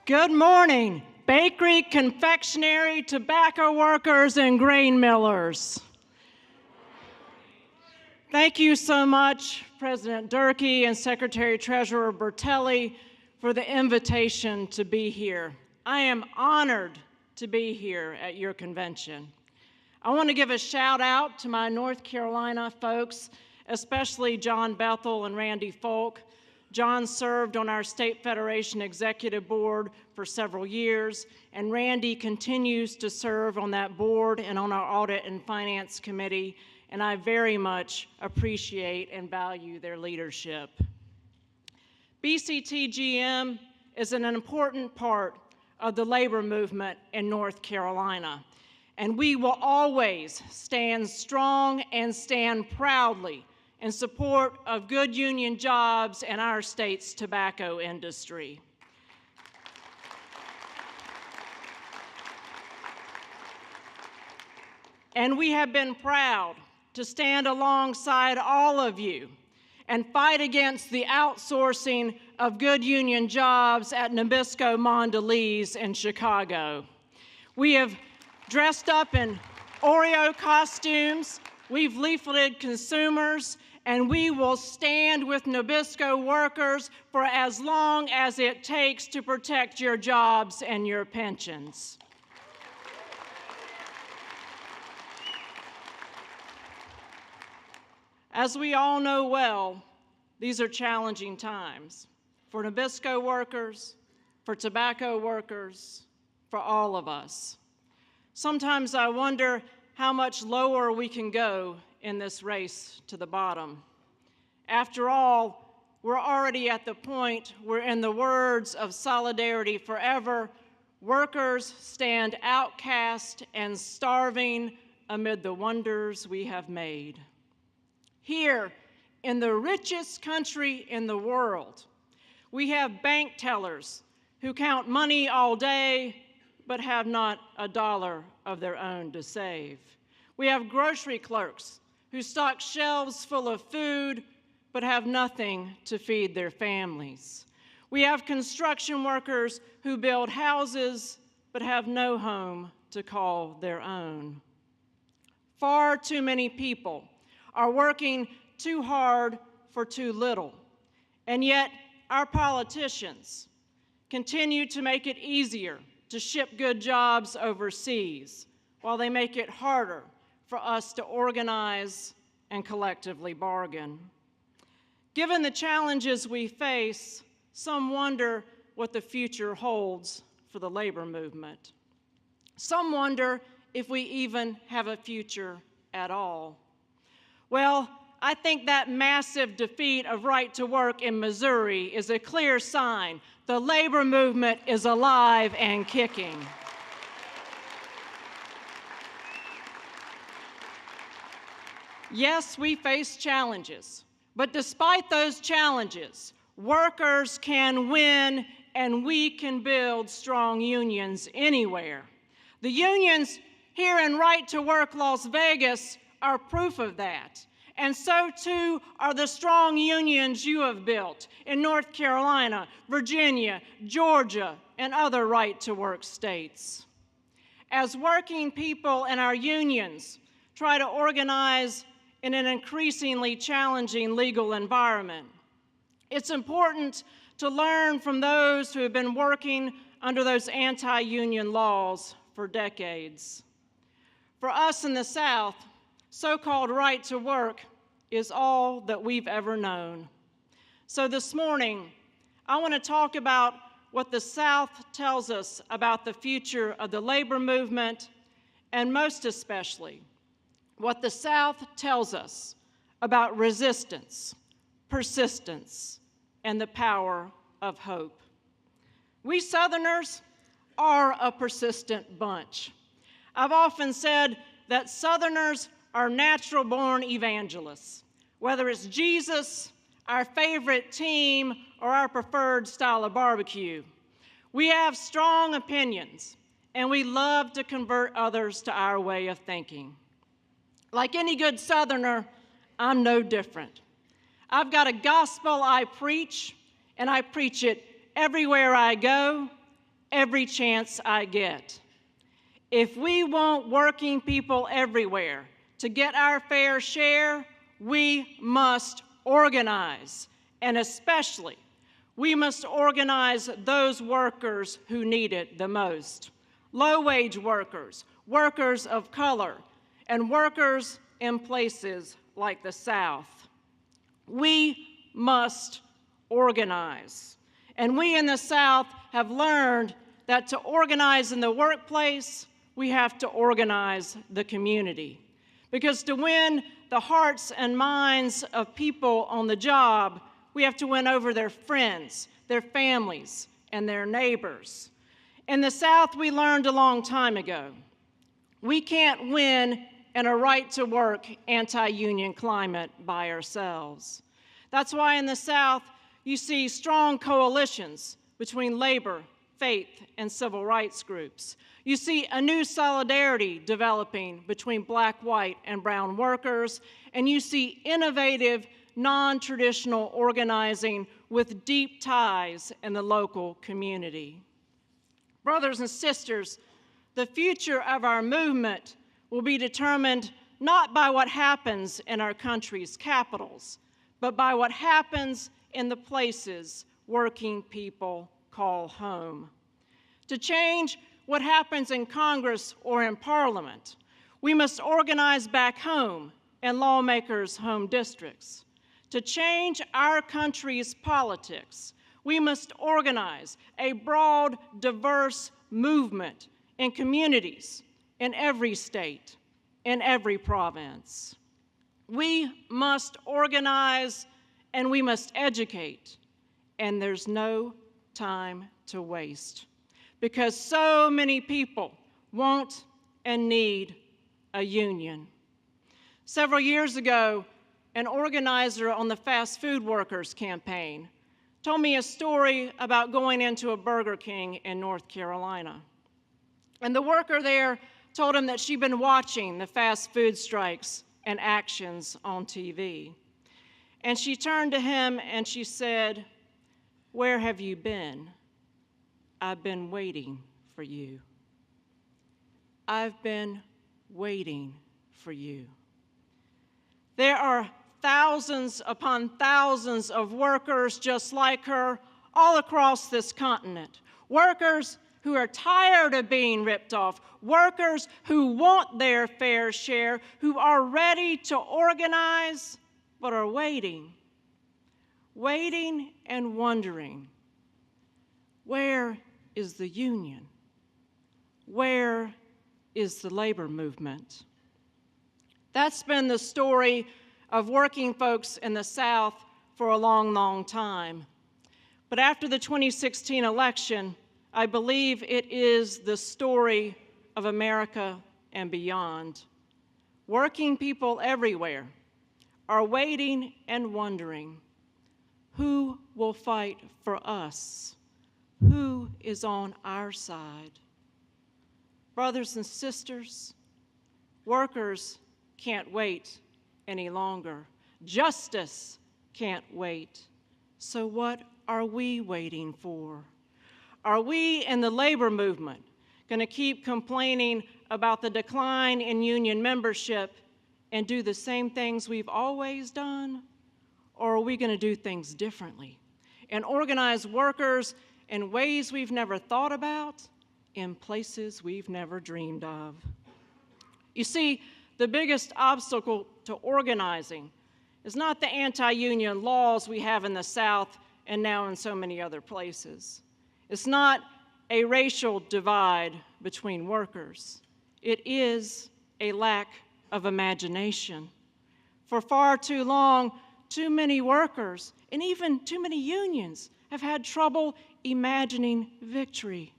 Good morning, bakery, confectionery, tobacco workers, and grain millers. Thank you so much, President Durkee and Secretary Treasurer Bertelli, for the invitation to be here. I am honored to be here at your convention. I want to give a shout out to my North Carolina folks, especially John Bethel and Randy Folk. John served on our State Federation Executive Board for several years, and Randy continues to serve on that board and on our Audit and Finance Committee, and I very much appreciate and value their leadership. BCTGM is an important part of the labor movement in North Carolina, and we will always stand strong and stand proudly in support of good union jobs in our state's tobacco industry. And we have been proud to stand alongside all of you and fight against the outsourcing of good union jobs at Nabisco Mondelez in Chicago. We have dressed up in Oreo costumes, we've leafleted consumers, and we will stand with Nabisco workers for as long as it takes to protect your jobs and your pensions. As we all know well, these are challenging times for Nabisco workers, for tobacco workers, for all of us. Sometimes I wonder how much lower we can go in this race to the bottom. After all, we're already at the point where, in the words of Solidarity Forever, workers stand outcast and starving amid the wonders we have made. Here, in the richest country in the world, we have bank tellers who count money all day but have not a dollar of their own to save. We have grocery clerks who stock shelves full of food but have nothing to feed their families. We have construction workers who build houses but have no home to call their own. Far too many people are working too hard for too little, and yet our politicians continue to make it easier to ship good jobs overseas while they make it harder for us to organize and collectively bargain. Given the challenges we face, some wonder what the future holds for the labor movement. Some wonder if we even have a future at all. Well, I think that massive defeat of right to work in Missouri is a clear sign the labor movement is alive and kicking. Yes, we face challenges, but despite those challenges, workers can win and we can build strong unions anywhere. The unions here in Right to Work Las Vegas are proof of that. And so too are the strong unions you have built in North Carolina, Virginia, Georgia, and other right-to-work states. As working people in our unions try to organize in an increasingly challenging legal environment, it's important to learn from those who have been working under those anti-union laws for decades. For us in the South, so-called right to work is all that we've ever known. So this morning, I want to talk about what the South tells us about the future of the labor movement, and most especially, what the South tells us about resistance, persistence, and the power of hope. We Southerners are a persistent bunch. I've often said that Southerners are natural-born evangelists, whether it's Jesus, our favorite team, or our preferred style of barbecue. We have strong opinions, and we love to convert others to our way of thinking. Like any good Southerner, I'm no different. I've got a gospel I preach, and I preach it everywhere I go, every chance I get. If we want working people everywhere to get our fair share, we must organize, and especially, we must organize those workers who need it the most. Low-wage workers, workers of color, and workers in places like the South. We must organize. And we in the South have learned that to organize in the workplace, we have to organize the community. Because to win the hearts and minds of people on the job, we have to win over their friends, their families, and their neighbors. In the South, we learned a long time ago, we can't win in a right-to-work anti-union climate by ourselves. That's why in the South, you see strong coalitions between labor, faith, and civil rights groups. You see a new solidarity developing between black, white, and brown workers, and you see innovative, non-traditional organizing with deep ties in the local community. Brothers and sisters, the future of our movement will be determined not by what happens in our country's capitals, but by what happens in the places working people call home. To change what happens in Congress or in Parliament, we must organize back home in lawmakers' home districts. To change our country's politics, we must organize a broad, diverse movement in communities in every state, in every province. We must organize and we must educate, and there's no time to waste because so many people want and need a union. Several years ago, an organizer on the fast food workers campaign told me a story about going into a Burger King in North Carolina. And the worker there told him that she'd been watching the fast food strikes and actions on TV. And she turned to him and she said, "Where have you been? I've been waiting for you. I've been waiting for you." There are thousands upon thousands of workers just like her all across this continent. Workers who are tired of being ripped off. Workers who want their fair share, who are ready to organize, but are waiting and wondering, where is the union? Where is the labor movement? That's been the story of working folks in the South for a long, long time. But after the 2016 election, I believe it is the story of America and beyond. Working people everywhere are waiting and wondering, who will fight for us? Who is on our side? Brothers and sisters, workers can't wait any longer. Justice can't wait. So what are we waiting for? Are we in the labor movement going to keep complaining about the decline in union membership and do the same things we've always done? Or are we going to do things differently and organize workers in ways we've never thought about, in places we've never dreamed of? You see, the biggest obstacle to organizing is not the anti-union laws we have in the South and now in so many other places. It's not a racial divide between workers. It is a lack of imagination. For far too long, too many workers and even too many unions have had trouble imagining victory.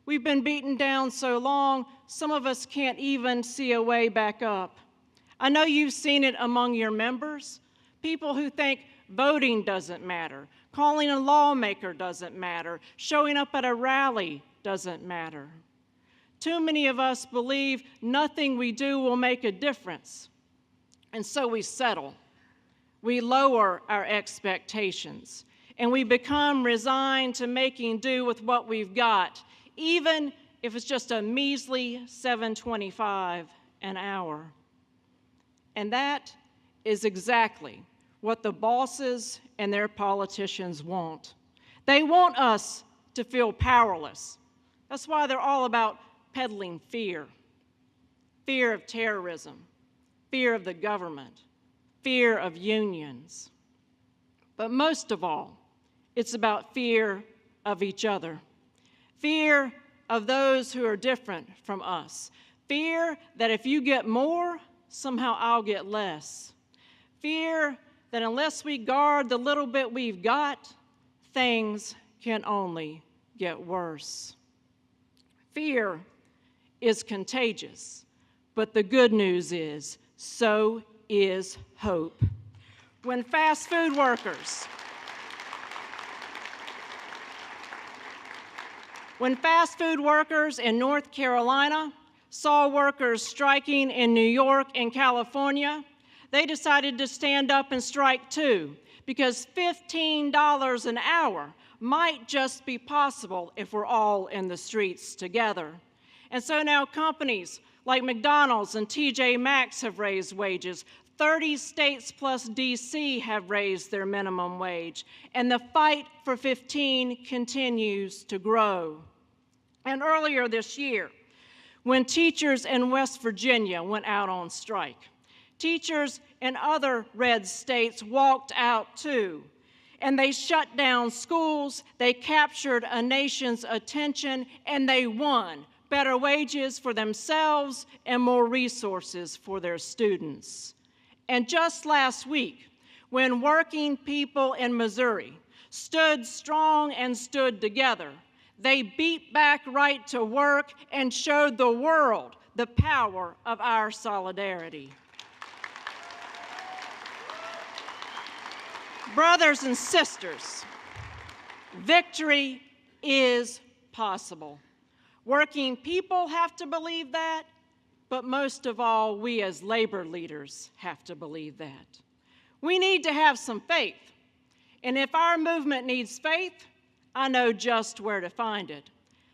We've been beaten down so long, some of us can't even see a way back up. I know you've seen it among your members, people who think voting doesn't matter, calling a lawmaker doesn't matter, showing up at a rally doesn't matter. Too many of us believe nothing we do will make a difference, and so we settle. We lower our expectations, and we become resigned to making do with what we've got, even if it's just a measly $7.25 an hour. And that is exactly what the bosses and their politicians want. They want us to feel powerless. That's why they're all about peddling fear. Fear of terrorism, fear of the government, fear of unions. But most of all, it's about fear of each other. Fear of those who are different from us. Fear that if you get more, somehow I'll get less. Fear that unless we guard the little bit we've got, things can only get worse. Fear is contagious, but the good news is, so is hope. When fast food workers in North Carolina saw workers striking in New York and California, they decided to stand up and strike too, because $15 an hour might just be possible if we're all in the streets together. And so now companies like McDonald's and TJ Maxx have raised wages. 30 states plus DC have raised their minimum wage. And the fight for 15 continues to grow. And earlier this year, when teachers in West Virginia went out on strike, teachers in other red states walked out too. And they shut down schools, they captured a nation's attention, and they won better wages for themselves and more resources for their students. And just last week, when working people in Missouri stood strong and stood together, they beat back right to work and showed the world the power of our solidarity. Brothers and sisters, victory is possible. Working people have to believe that, but most of all, we as labor leaders have to believe that. We need to have some faith, and if our movement needs faith, I know just where to find it.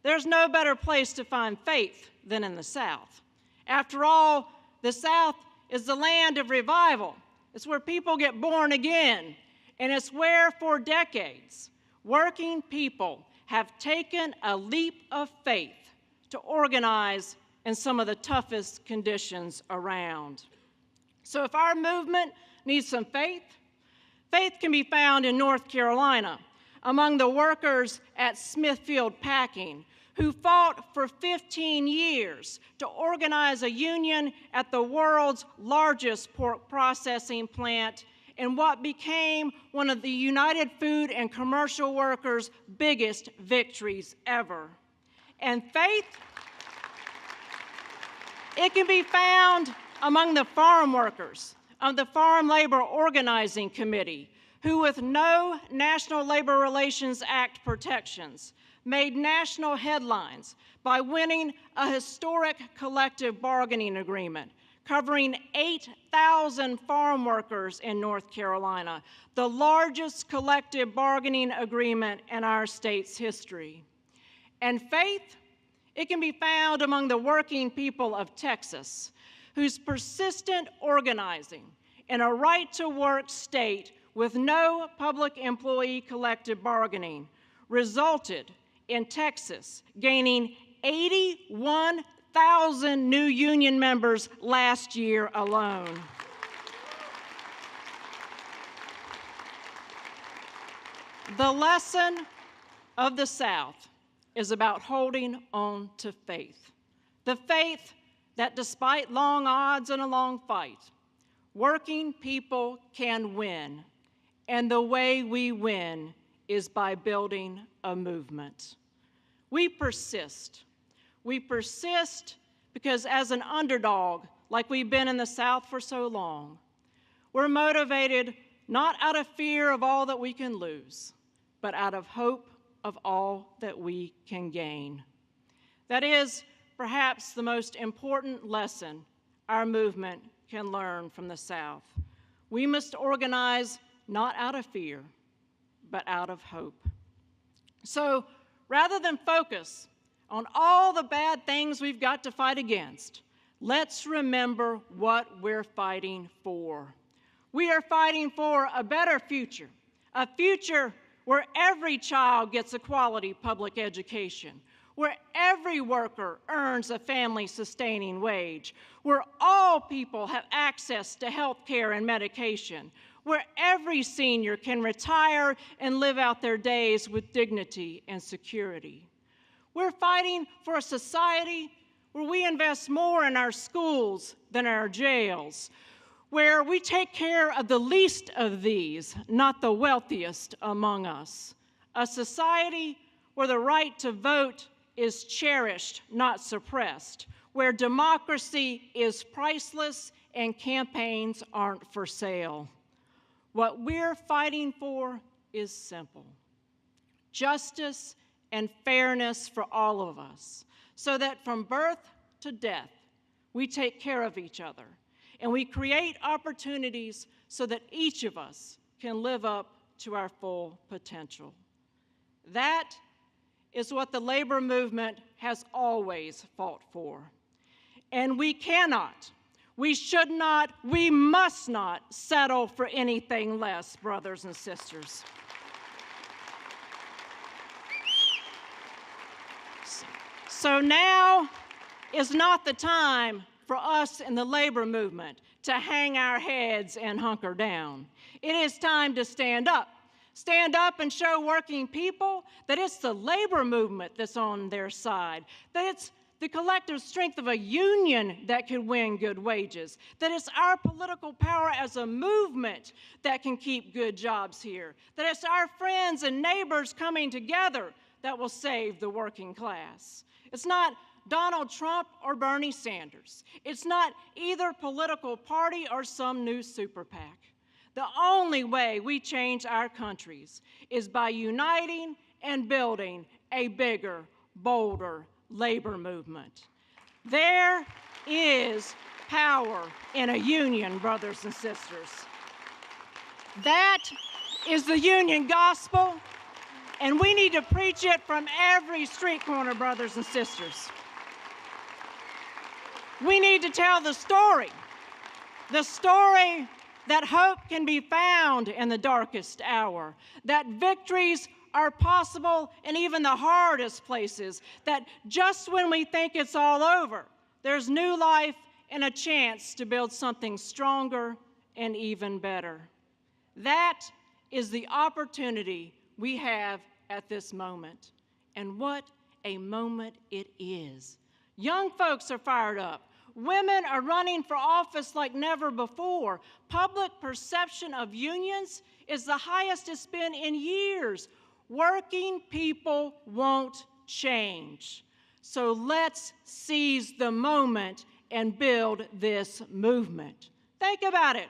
There's no better place to find faith than in the South. After all, the South is the land of revival. It's where people get born again. And it's where, for decades, working people have taken a leap of faith to organize in some of the toughest conditions around. So if our movement needs some faith, faith can be found in North Carolina among the workers at Smithfield Packing, who fought for 15 years to organize a union at the world's largest pork processing plant in what became one of the United Food and Commercial Workers' biggest victories ever. And faith, it can be found among the farm workers of the Farm Labor Organizing Committee, who with no National Labor Relations Act protections made national headlines by winning a historic collective bargaining agreement covering 8,000 farm workers in North Carolina, the largest collective bargaining agreement in our state's history. And faith, it can be found among the working people of Texas, whose persistent organizing in a right-to-work state with no public employee collective bargaining resulted in Texas gaining 81,000 new union members last year alone. The lesson of the South is about holding on to faith. The faith that despite long odds and a long fight, working people can win. And the way we win is by building a movement. We persist. We persist because as an underdog, like we've been in the South for so long, we're motivated not out of fear of all that we can lose, but out of hope of all that we can gain. That is perhaps the most important lesson our movement can learn from the South. We must organize not out of fear, but out of hope. So rather than focus on all the bad things we've got to fight against, let's remember what we're fighting for. We are fighting for a better future, a future where every child gets a quality public education, where every worker earns a family-sustaining wage, where all people have access to health care and medication, where every senior can retire and live out their days with dignity and security. We're fighting for a society where we invest more in our schools than our jails, where we take care of the least of these, not the wealthiest among us. A society where the right to vote is cherished, not suppressed, where democracy is priceless and campaigns aren't for sale. What we're fighting for is simple: justice and fairness for all of us, so that from birth to death, we take care of each other, and we create opportunities so that each of us can live up to our full potential. That is what the labor movement has always fought for. And we cannot, we should not, we must not settle for anything less, brothers and sisters. So now is not the time for us in the labor movement to hang our heads and hunker down. It is time to stand up. Stand up and show working people that it's the labor movement that's on their side, that it's the collective strength of a union that can win good wages, that it's our political power as a movement that can keep good jobs here, that it's our friends and neighbors coming together that will save the working class. It's not Donald Trump or Bernie Sanders. It's not either political party or some new super PAC. The only way we change our countries is by uniting and building a bigger, bolder labor movement. There is power in a union, brothers and sisters. That is the union gospel, and we need to preach it from every street corner, brothers and sisters. We need to tell the story that hope can be found in the darkest hour, that victories are possible in even the hardest places, that just when we think it's all over, there's new life and a chance to build something stronger and even better. That is the opportunity we have at this moment. And what a moment it is. Young folks are fired up. Women are running for office like never before. Public perception of unions is the highest it's been in years. Working people won't change. So let's seize the moment and build this movement. Think about it.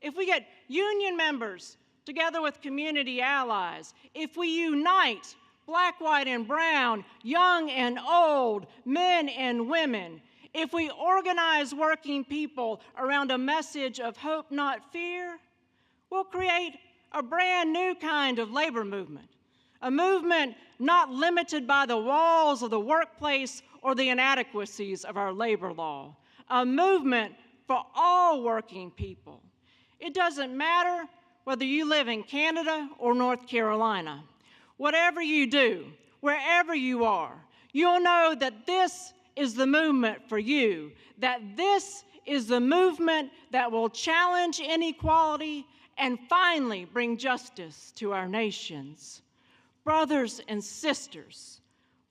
If we get union members together with community allies, if we unite black, white, and brown, young and old, men and women, if we organize working people around a message of hope, not fear, we'll create a brand new kind of labor movement, a movement not limited by the walls of the workplace or the inadequacies of our labor law, a movement for all working people. It doesn't matter whether you live in Canada or North Carolina. Whatever you do, wherever you are, you'll know that this is the movement for you, that this is the movement that will challenge inequality and finally bring justice to our nations. Brothers and sisters,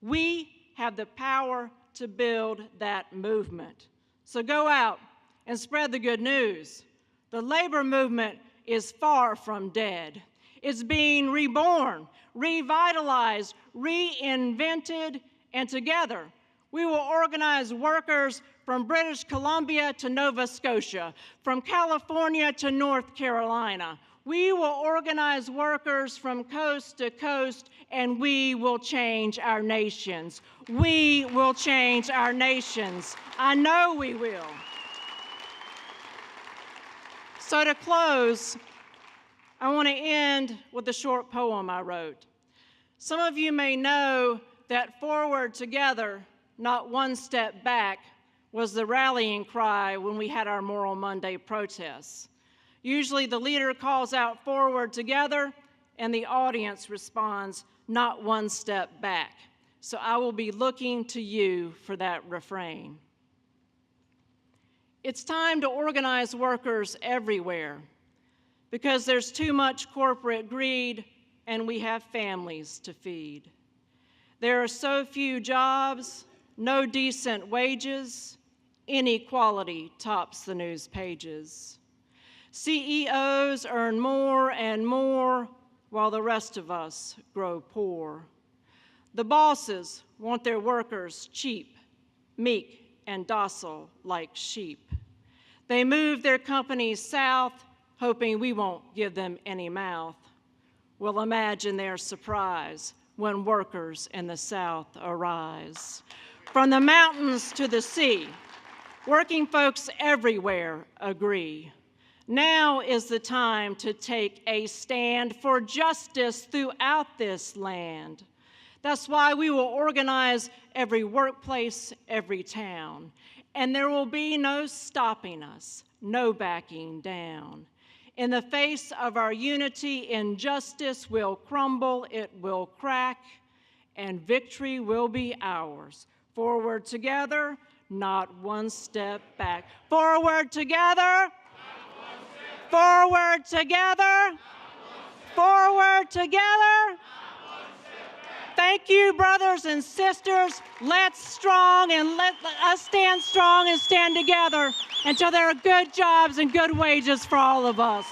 we have the power to build that movement. So go out and spread the good news. The labor movement is far from dead. It's being reborn, revitalized, reinvented, and together we will organize workers from British Columbia to Nova Scotia, from California to North Carolina. We will organize workers from coast to coast, and we will change our nations. We will change our nations. I know we will. So to close, I want to end with a short poem I wrote. Some of you may know that forward together, not one step back, was the rallying cry when we had our Moral Monday protests. Usually the leader calls out forward together and the audience responds, not one step back. So I will be looking to you for that refrain. It's time to organize workers everywhere because there's too much corporate greed and we have families to feed. There are so few jobs, no decent wages, inequality tops the news pages. CEOs earn more and more while the rest of us grow poor. The bosses want their workers cheap, meek, and docile like sheep. They move their companies south, hoping we won't give them any mouth. Well, imagine their surprise when workers in the South arise. From the mountains to the sea, working folks everywhere agree. Now is the time to take a stand for justice throughout this land. That's why we will organize every workplace, every town. And there will be no stopping us, no backing down. In the face of our unity, injustice will crumble, it will crack, and victory will be ours. Forward together, not one step back. Forward together. Forward together. Forward together. Thank you, brothers and sisters. Let us stand strong and stand together until there are good jobs and good wages for all of us.